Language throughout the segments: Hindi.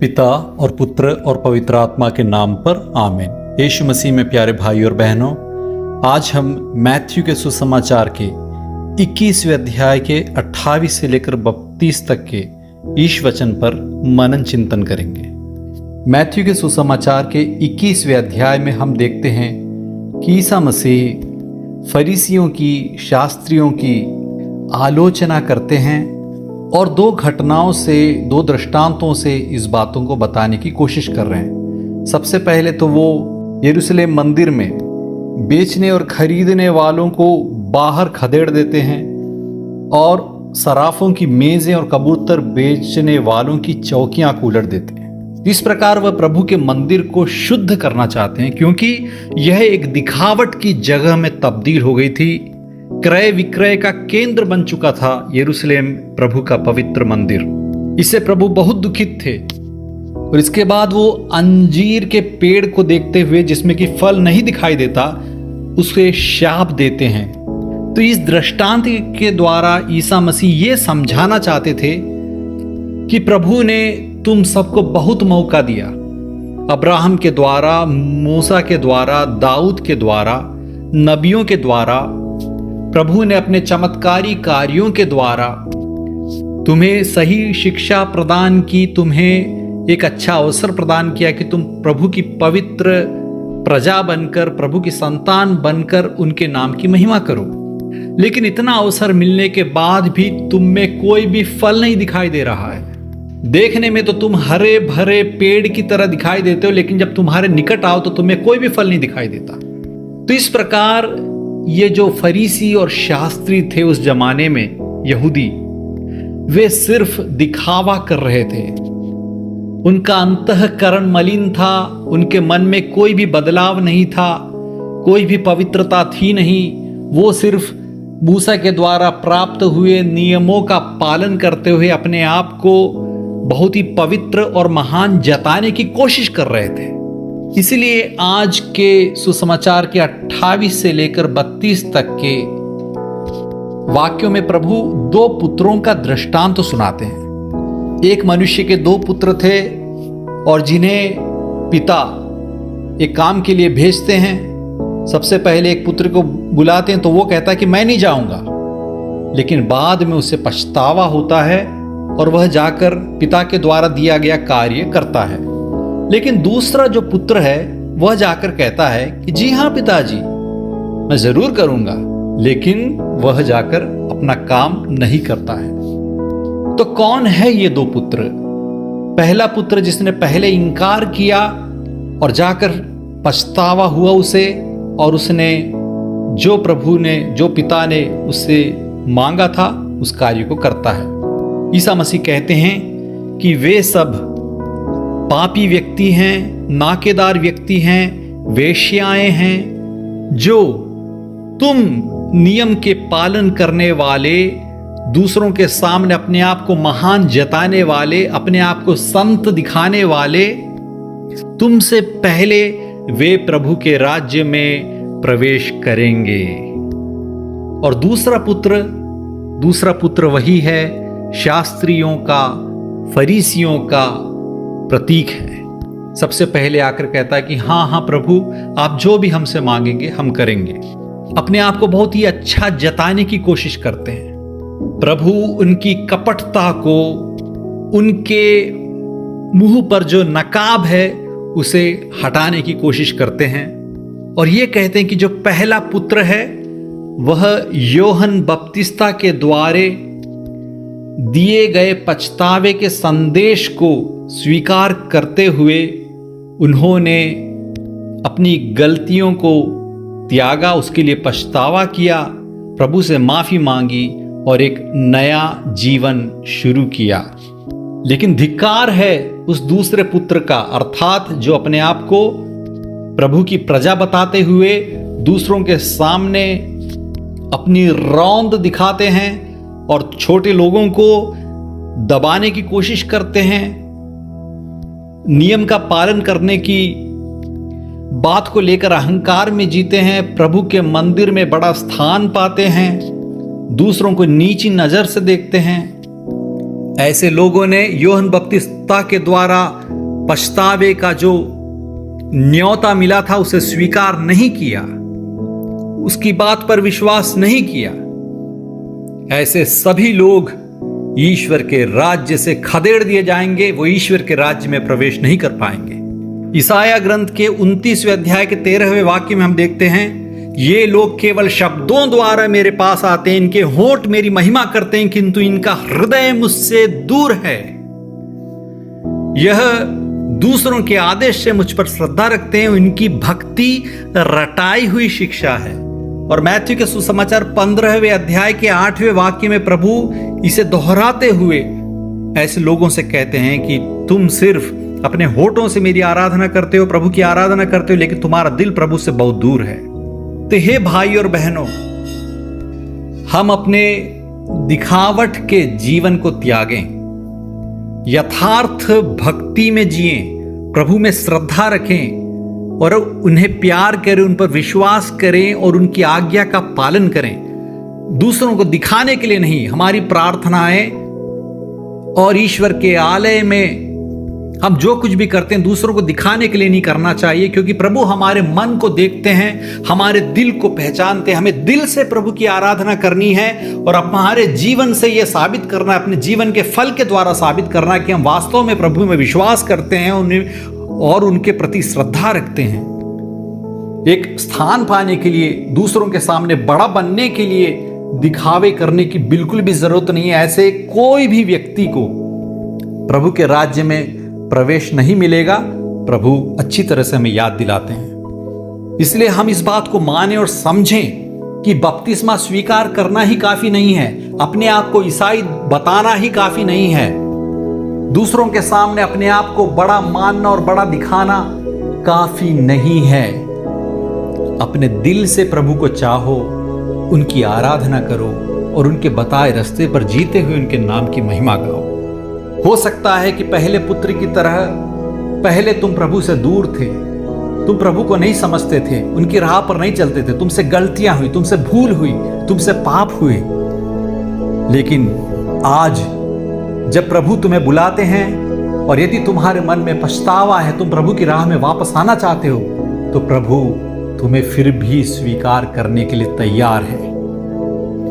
पिता और पुत्र और पवित्र आत्मा के नाम पर आमीन। यीशु मसीह में प्यारे भाई और बहनों, आज हम मैथ्यू के सुसमाचार के 21वें अध्याय के 28 से लेकर 32 तक के ईश वचन पर मनन चिंतन करेंगे। मैथ्यू के सुसमाचार के 21वें अध्याय में हम देखते हैं कि ईसा मसीह फरीसियों की, शास्त्रियों की आलोचना करते हैं और दो घटनाओं से, दो दृष्टांतों से इस बातों को बताने की कोशिश कर रहे हैं। सबसे पहले तो वो यरूशलेम मंदिर में बेचने और खरीदने वालों को बाहर खदेड़ देते हैं और सराफों की मेजें और कबूतर बेचने वालों की चौकियां को उलट देते हैं। इस प्रकार वह प्रभु के मंदिर को शुद्ध करना चाहते हैं, क्योंकि यह एक दिखावट की जगह में तब्दील हो गई थी। क्रय विक्रय का केंद्र बन चुका था यरूशलेम प्रभु का पवित्र मंदिर। इससे प्रभु बहुत दुखित थे और इसके बाद वो अंजीर के पेड़ को देखते हुए, जिसमें कि फल नहीं दिखाई देता, उसे शाप देते हैं। तो इस दृष्टांत के द्वारा ईसा मसीह ये समझाना चाहते थे कि प्रभु ने तुम सबको बहुत मौका दिया। अब्राहम के द्वारा, मूसा के द्वारा, दाऊद के द्वारा, नबियों के द्वारा, प्रभु ने अपने चमत्कारी कार्यों के द्वारा तुम्हें सही शिक्षा प्रदान की, तुम्हें एक अच्छा अवसर प्रदान किया कि तुम प्रभु की पवित्र प्रजा बनकर, प्रभु की संतान बनकर उनके नाम की महिमा करो। लेकिन इतना अवसर मिलने के बाद भी तुम में कोई भी फल नहीं दिखाई दे रहा है। देखने में तो तुम हरे भरे पेड़ की तरह दिखाई देते हो, लेकिन जब तुम्हारे निकट आओ तो तुम्हें कोई भी फल नहीं दिखाई देता। तो इस प्रकार ये जो फरीसी और शास्त्री थे उस जमाने में, यहूदी, वे सिर्फ दिखावा कर रहे थे। उनका अंतःकरण मलिन था, उनके मन में कोई भी बदलाव नहीं था, कोई भी पवित्रता थी नहीं। वो सिर्फ मूसा के द्वारा प्राप्त हुए नियमों का पालन करते हुए अपने आप को बहुत ही पवित्र और महान जताने की कोशिश कर रहे थे। इसलिए आज के सुसमाचार के 28 से लेकर 32 तक के वाक्यों में प्रभु दो पुत्रों का दृष्टांत सुनाते हैं। एक मनुष्य के दो पुत्र थे और जिन्हें पिता एक काम के लिए भेजते हैं। सबसे पहले एक पुत्र को बुलाते हैं तो वो कहता है कि मैं नहीं जाऊंगा, लेकिन बाद में उसे पछतावा होता है और वह जाकर पिता के द्वारा दिया गया कार्य करता है। लेकिन दूसरा जो पुत्र है वह जाकर कहता है कि जी हाँ पिताजी, मैं जरूर करूंगा, लेकिन वह जाकर अपना काम नहीं करता है। तो कौन है ये दो पुत्र? पहला पुत्र जिसने पहले इंकार किया और जाकर पछतावा हुआ उसे, और उसने जो प्रभु ने, जो पिता ने उससे मांगा था, उस कार्य को करता है। ईसा मसीह कहते हैं कि वे सब पापी व्यक्ति हैं, नाकेदार व्यक्ति हैं, वेश्याएं हैं, जो तुम नियम के पालन करने वाले, दूसरों के सामने अपने आप को महान जताने वाले, अपने आप को संत दिखाने वाले, तुमसे पहले वे प्रभु के राज्य में प्रवेश करेंगे। और दूसरा पुत्र वही है शास्त्रियों का, फरीसियों का प्रतीक है। सबसे पहले आकर कहता है कि हाँ हाँ प्रभु, आप जो भी हमसे मांगेंगे हम करेंगे। अपने आप को बहुत ही अच्छा जताने की कोशिश करते हैं। प्रभु उनकी कपटता को, उनके मुंह पर जो नकाब है, उसे हटाने की कोशिश करते हैं और ये कहते हैं कि जो पहला पुत्र है वह यूहन्ना बपतिस्ता के द्वारे दिए गए पछतावे के संदेश को स्वीकार करते हुए उन्होंने अपनी गलतियों को त्यागा, उसके लिए पछतावा किया, प्रभु से माफी मांगी और एक नया जीवन शुरू किया। लेकिन धिक्कार है उस दूसरे पुत्र का, अर्थात जो अपने आप को प्रभु की प्रजा बताते हुए दूसरों के सामने अपनी रौंद दिखाते हैं और छोटे लोगों को दबाने की कोशिश करते हैं, नियम का पालन करने की बात को लेकर अहंकार में जीते हैं, प्रभु के मंदिर में बड़ा स्थान पाते हैं, दूसरों को नीची नजर से देखते हैं। ऐसे लोगों ने यूहन्ना बपतिस्ता के द्वारा पछतावे का जो न्योता मिला था उसे स्वीकार नहीं किया, उसकी बात पर विश्वास नहीं किया। ऐसे सभी लोग ईश्वर के राज्य से खदेड़ दिए जाएंगे, वो ईश्वर के राज्य में प्रवेश नहीं कर पाएंगे। ईसाया ग्रंथ के 29वें अध्याय के 13वें वाक्य में हम देखते हैं, ये लोग केवल शब्दों द्वारा मेरे पास आते हैं, इनके होंठ मेरी महिमा करते हैं, किंतु इनका हृदय मुझसे दूर है। यह दूसरों के आदेश से मुझ पर श्रद्धा रखते हैं, इनकी भक्ति रटाई हुई शिक्षा है। और मैथ्यू के सुसमाचार 15वें अध्याय के 8वें वाक्य में प्रभु इसे दोहराते हुए ऐसे लोगों से कहते हैं कि तुम सिर्फ अपने होठों से मेरी आराधना करते हो, प्रभु की आराधना करते हो, लेकिन तुम्हारा दिल प्रभु से बहुत दूर है। तो हे भाई और बहनों, हम अपने दिखावट के जीवन को त्यागें, यथार्थ भक्ति में जिएं, प्रभु में श्रद्धा रखें और उन्हें प्यार करें, उन पर विश्वास करें और उनकी आज्ञा का पालन करें। दूसरों को दिखाने के लिए नहीं, हमारी प्रार्थनाएं और ईश्वर के आलय में हम जो कुछ भी करते हैं दूसरों को दिखाने के लिए नहीं करना चाहिए, क्योंकि प्रभु हमारे मन को देखते हैं, हमारे दिल को पहचानते हैं। हमें दिल से प्रभु की आराधना करनी है और हमारे जीवन से यह साबित करना, अपने जीवन के फल के द्वारा साबित करना कि हम वास्तव में प्रभु में विश्वास करते हैं और उनके प्रति श्रद्धा रखते हैं। एक स्थान पाने के लिए, दूसरों के सामने बड़ा बनने के लिए दिखावे करने की बिल्कुल भी जरूरत नहीं है। ऐसे कोई भी व्यक्ति को प्रभु के राज्य में प्रवेश नहीं मिलेगा। प्रभु अच्छी तरह से हमें याद दिलाते हैं। इसलिए हम इस बात को माने और समझें कि बपतिस्मा स्वीकार करना ही काफी नहीं है, अपने आप को ईसाई बताना ही काफी नहीं है, दूसरों के सामने अपने आप को बड़ा मानना और बड़ा दिखाना काफी नहीं है। अपने दिल से प्रभु को चाहो, उनकी आराधना करो और उनके बताए रास्ते पर जीते हुए उनके नाम की महिमा गाओ। हो सकता है कि पहले पुत्र की तरह पहले तुम प्रभु से दूर थे, तुम प्रभु को नहीं समझते थे, उनकी राह पर नहीं चलते थे, तुमसे गलतियां हुई, तुमसे भूल हुई, तुमसे पाप हुए। लेकिन आज जब प्रभु तुम्हें बुलाते हैं और यदि तुम्हारे मन में पछतावा है, तुम प्रभु की राह में वापस आना चाहते हो, तो प्रभु तुम्हें फिर भी स्वीकार करने के लिए तैयार है।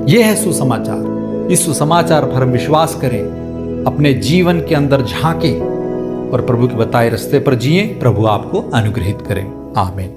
यह है सुसमाचार। इस सुसमाचार पर हम विश्वास करें, अपने जीवन के अंदर झांकें और प्रभु के बताए रास्ते पर जिएं। प्रभु आपको अनुग्रहित करें। आमीन।